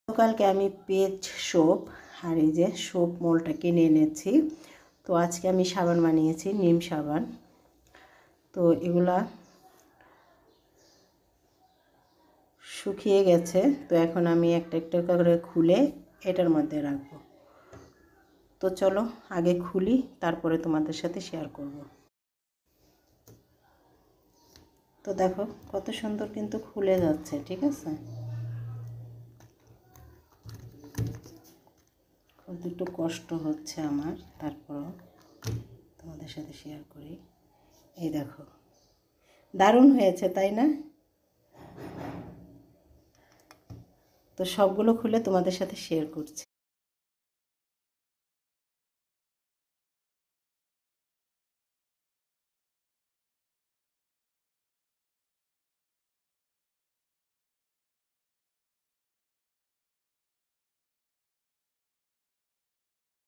গতকালকে আমি page soap আর এই যে সোপ মোলটা কিনে এনেছি। তো আজকে আমি সাবান বানিয়েছি, নিম সাবান। তো এগুলা শুকিয়ে গেছে। তো এখন আমি একটা একটা করে খুলে এটার মধ্যে রাখবো। তো চলো আগে খুলি, তারপরে তোমাদের সাথে শেয়ার করব। তো দেখো কত সুন্দর কিন্তু খুলে যাচ্ছে, ঠিক আছে। খুব একটু কষ্ট হচ্ছে আমার, তারপরও তোমাদের সাথে শেয়ার করি। এই দেখো দারুণ হয়েছে, তাই না? তো সবগুলো খুলে তোমাদের সাথে শেয়ার করছি।